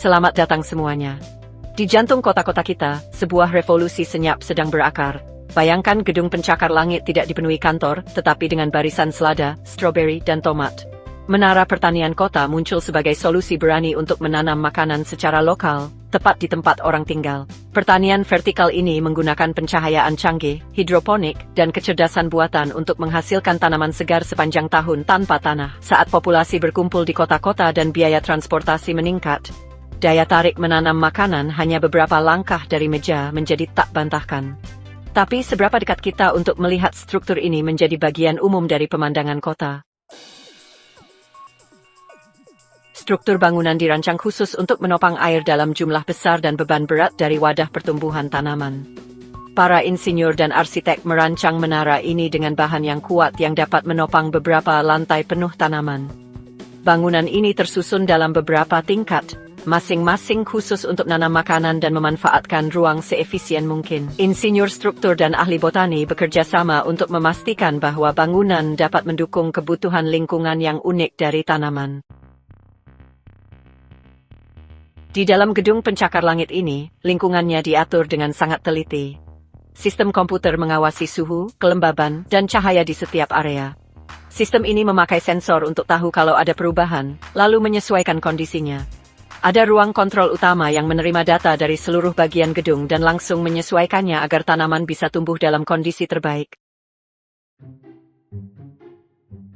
Selamat datang semuanya. Di jantung kota-kota kita, sebuah revolusi senyap sedang berakar. Bayangkan gedung pencakar langit tidak dipenuhi kantor, tetapi dengan barisan selada, stroberi, dan tomat. Menara pertanian kota muncul sebagai solusi berani untuk menanam makanan secara lokal, tepat di tempat orang tinggal. Pertanian vertikal ini menggunakan pencahayaan canggih, hidroponik, dan kecerdasan buatan untuk menghasilkan tanaman segar sepanjang tahun tanpa tanah. Saat populasi berkumpul di kota-kota dan biaya transportasi meningkat, daya tarik menanam makanan hanya beberapa langkah dari meja menjadi tak bantahkan. Tapi seberapa dekat kita untuk melihat struktur ini menjadi bagian umum dari pemandangan kota? Struktur bangunan dirancang khusus untuk menopang air dalam jumlah besar dan beban berat dari wadah pertumbuhan tanaman. Para insinyur dan arsitek merancang menara ini dengan bahan yang kuat yang dapat menopang beberapa lantai penuh tanaman. Bangunan ini tersusun dalam beberapa tingkat, masing-masing khusus untuk nanam makanan dan memanfaatkan ruang seefisien mungkin. Insinyur struktur dan ahli botani bekerja sama untuk memastikan bahwa bangunan dapat mendukung kebutuhan lingkungan yang unik dari tanaman. Di dalam gedung pencakar langit ini, lingkungannya diatur dengan sangat teliti. Sistem komputer mengawasi suhu, kelembaban, dan cahaya di setiap area. Sistem ini memakai sensor untuk tahu kalau ada perubahan, lalu menyesuaikan kondisinya. Ada ruang kontrol utama yang menerima data dari seluruh bagian gedung dan langsung menyesuaikannya agar tanaman bisa tumbuh dalam kondisi terbaik.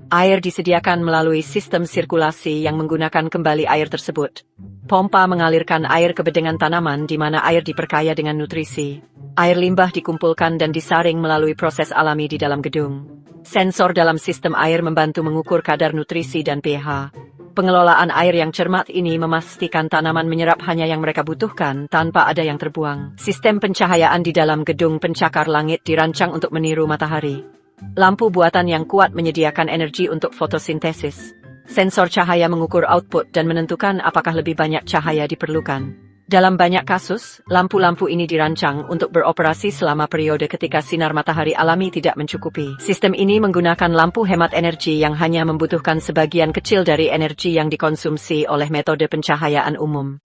Air disediakan melalui sistem sirkulasi yang menggunakan kembali air tersebut. Pompa mengalirkan air ke bedengan tanaman di mana air diperkaya dengan nutrisi. Air limbah dikumpulkan dan disaring melalui proses alami di dalam gedung. Sensor dalam sistem air membantu mengukur kadar nutrisi dan pH. Pengelolaan air yang cermat ini memastikan tanaman menyerap hanya yang mereka butuhkan tanpa ada yang terbuang. Sistem pencahayaan di dalam gedung pencakar langit dirancang untuk meniru matahari. Lampu buatan yang kuat menyediakan energi untuk fotosintesis. Sensor cahaya mengukur output dan menentukan apakah lebih banyak cahaya diperlukan. Dalam banyak kasus, lampu-lampu ini dirancang untuk beroperasi selama periode ketika sinar matahari alami tidak mencukupi. Sistem ini menggunakan lampu hemat energi yang hanya membutuhkan sebagian kecil dari energi yang dikonsumsi oleh metode pencahayaan umum.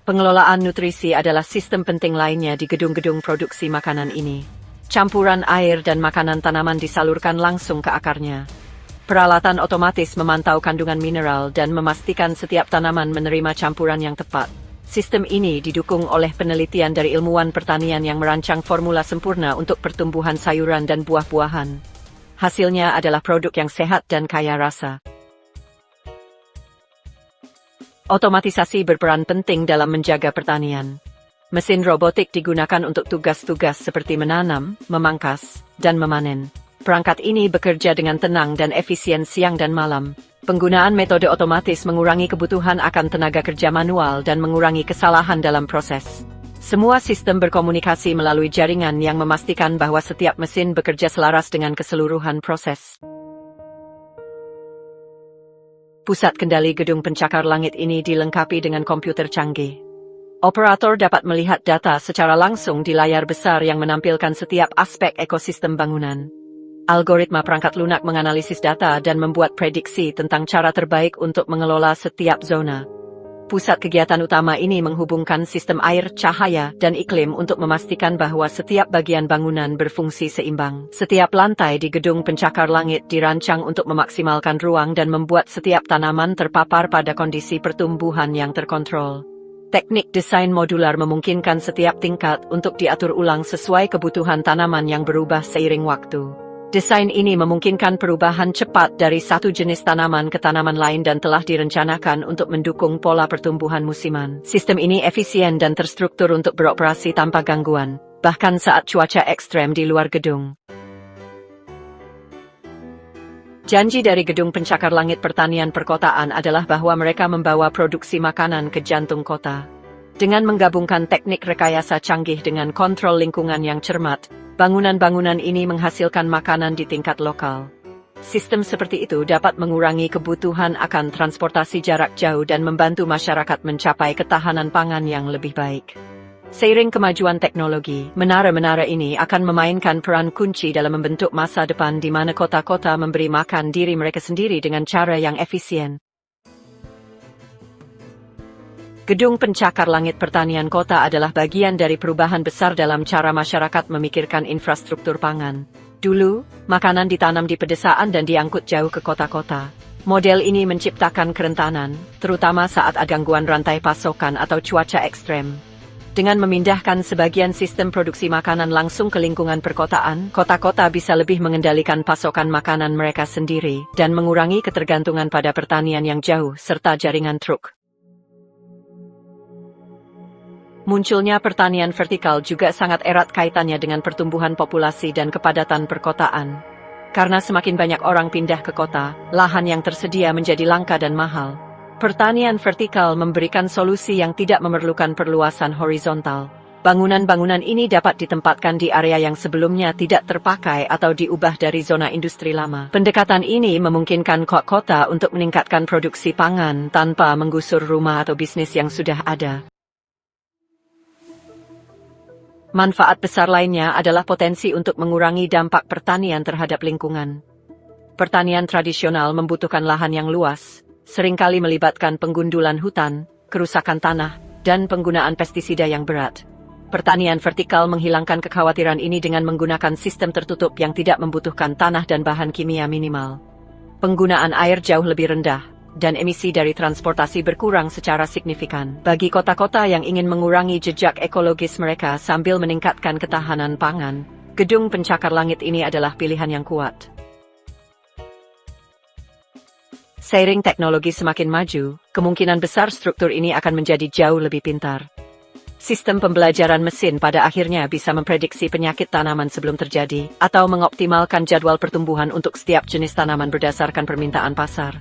Pengelolaan nutrisi adalah sistem penting lainnya di gedung-gedung produksi makanan ini. Campuran air dan makanan tanaman disalurkan langsung ke akarnya. Peralatan otomatis memantau kandungan mineral dan memastikan setiap tanaman menerima campuran yang tepat. Sistem ini didukung oleh penelitian dari ilmuwan pertanian yang merancang formula sempurna untuk pertumbuhan sayuran dan buah-buahan. Hasilnya adalah produk yang sehat dan kaya rasa. Otomatisasi berperan penting dalam menjaga pertanian. Mesin robotik digunakan untuk tugas-tugas seperti menanam, memangkas, dan memanen. Perangkat ini bekerja dengan tenang dan efisien siang dan malam. Penggunaan metode otomatis mengurangi kebutuhan akan tenaga kerja manual dan mengurangi kesalahan dalam proses. Semua sistem berkomunikasi melalui jaringan yang memastikan bahwa setiap mesin bekerja selaras dengan keseluruhan proses. Pusat kendali gedung pencakar langit ini dilengkapi dengan komputer canggih. Operator dapat melihat data secara langsung di layar besar yang menampilkan setiap aspek ekosistem bangunan. Algoritma perangkat lunak menganalisis data dan membuat prediksi tentang cara terbaik untuk mengelola setiap zona. Pusat kegiatan utama ini menghubungkan sistem air, cahaya, dan iklim untuk memastikan bahwa setiap bagian bangunan berfungsi seimbang. Setiap lantai di gedung pencakar langit dirancang untuk memaksimalkan ruang dan membuat setiap tanaman terpapar pada kondisi pertumbuhan yang terkontrol. Teknik desain modular memungkinkan setiap tingkat untuk diatur ulang sesuai kebutuhan tanaman yang berubah seiring waktu. Desain ini memungkinkan perubahan cepat dari satu jenis tanaman ke tanaman lain dan telah direncanakan untuk mendukung pola pertumbuhan musiman. Sistem ini efisien dan terstruktur untuk beroperasi tanpa gangguan, bahkan saat cuaca ekstrem di luar gedung. Janji dari gedung pencakar langit pertanian perkotaan adalah bahwa mereka membawa produksi makanan ke jantung kota. Dengan menggabungkan teknik rekayasa canggih dengan kontrol lingkungan yang cermat, bangunan-bangunan ini menghasilkan makanan di tingkat lokal. Sistem seperti itu dapat mengurangi kebutuhan akan transportasi jarak jauh dan membantu masyarakat mencapai ketahanan pangan yang lebih baik. Seiring kemajuan teknologi, menara-menara ini akan memainkan peran kunci dalam membentuk masa depan di mana kota-kota memberi makan diri mereka sendiri dengan cara yang efisien. Gedung Pencakar Langit Pertanian Kota adalah bagian dari perubahan besar dalam cara masyarakat memikirkan infrastruktur pangan. Dulu, makanan ditanam di pedesaan dan diangkut jauh ke kota-kota. Model ini menciptakan kerentanan, terutama saat ada gangguan rantai pasokan atau cuaca ekstrem. Dengan memindahkan sebagian sistem produksi makanan langsung ke lingkungan perkotaan, kota-kota bisa lebih mengendalikan pasokan makanan mereka sendiri dan mengurangi ketergantungan pada pertanian yang jauh serta jaringan truk. Munculnya pertanian vertikal juga sangat erat kaitannya dengan pertumbuhan populasi dan kepadatan perkotaan. Karena semakin banyak orang pindah ke kota, lahan yang tersedia menjadi langka dan mahal. Pertanian vertikal memberikan solusi yang tidak memerlukan perluasan horizontal. Bangunan-bangunan ini dapat ditempatkan di area yang sebelumnya tidak terpakai atau diubah dari zona industri lama. Pendekatan ini memungkinkan kota untuk meningkatkan produksi pangan tanpa menggusur rumah atau bisnis yang sudah ada. Manfaat besar lainnya adalah potensi untuk mengurangi dampak pertanian terhadap lingkungan. Pertanian tradisional membutuhkan lahan yang luas, seringkali melibatkan penggundulan hutan, kerusakan tanah, dan penggunaan pestisida yang berat. Pertanian vertikal menghilangkan kekhawatiran ini dengan menggunakan sistem tertutup yang tidak membutuhkan tanah dan bahan kimia minimal. Penggunaan air jauh lebih rendah, dan emisi dari transportasi berkurang secara signifikan. Bagi kota-kota yang ingin mengurangi jejak ekologis mereka sambil meningkatkan ketahanan pangan, gedung pencakar langit ini adalah pilihan yang kuat. Seiring teknologi semakin maju, kemungkinan besar struktur ini akan menjadi jauh lebih pintar. Sistem pembelajaran mesin pada akhirnya bisa memprediksi penyakit tanaman sebelum terjadi, atau mengoptimalkan jadwal pertumbuhan untuk setiap jenis tanaman berdasarkan permintaan pasar.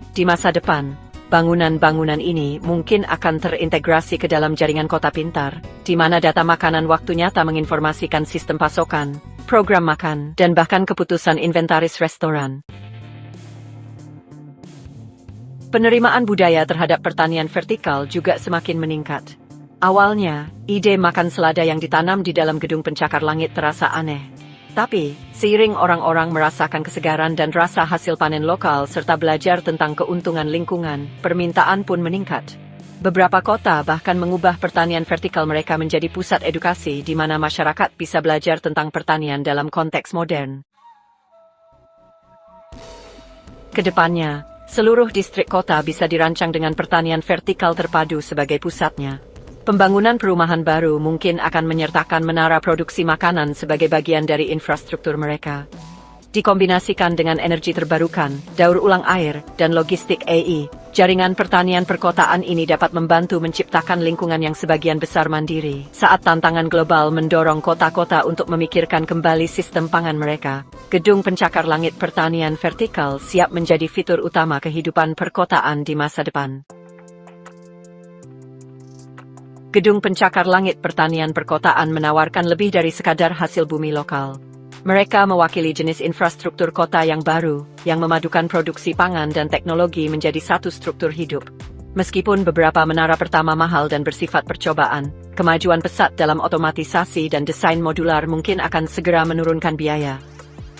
Di masa depan, bangunan-bangunan ini mungkin akan terintegrasi ke dalam jaringan kota pintar, di mana data makanan waktu nyata menginformasikan sistem pasokan, program makan, dan bahkan keputusan inventaris restoran. Penerimaan budaya terhadap pertanian vertikal juga semakin meningkat. Awalnya, ide makan selada yang ditanam di dalam gedung pencakar langit terasa aneh. Tapi, seiring orang-orang merasakan kesegaran dan rasa hasil panen lokal serta belajar tentang keuntungan lingkungan, permintaan pun meningkat. Beberapa kota bahkan mengubah pertanian vertikal mereka menjadi pusat edukasi di mana masyarakat bisa belajar tentang pertanian dalam konteks modern. Kedepannya, seluruh distrik kota bisa dirancang dengan pertanian vertikal terpadu sebagai pusatnya. Pembangunan perumahan baru mungkin akan menyertakan menara produksi makanan sebagai bagian dari infrastruktur mereka. Dikombinasikan dengan energi terbarukan, daur ulang air, dan logistik AI, jaringan pertanian perkotaan ini dapat membantu menciptakan lingkungan yang sebagian besar mandiri. Saat tantangan global mendorong kota-kota untuk memikirkan kembali sistem pangan mereka, gedung pencakar langit pertanian vertikal siap menjadi fitur utama kehidupan perkotaan di masa depan. Gedung pencakar langit pertanian perkotaan menawarkan lebih dari sekadar hasil bumi lokal. Mereka mewakili jenis infrastruktur kota yang baru, yang memadukan produksi pangan dan teknologi menjadi satu struktur hidup. Meskipun beberapa menara pertama mahal dan bersifat percobaan, kemajuan pesat dalam otomatisasi dan desain modular mungkin akan segera menurunkan biaya.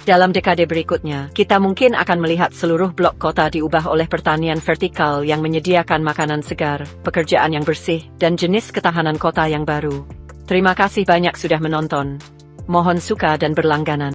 Dalam dekade berikutnya, kita mungkin akan melihat seluruh blok kota diubah oleh pertanian vertikal yang menyediakan makanan segar, pekerjaan yang bersih, dan jenis ketahanan kota yang baru. Terima kasih banyak sudah menonton. Mohon suka dan berlangganan.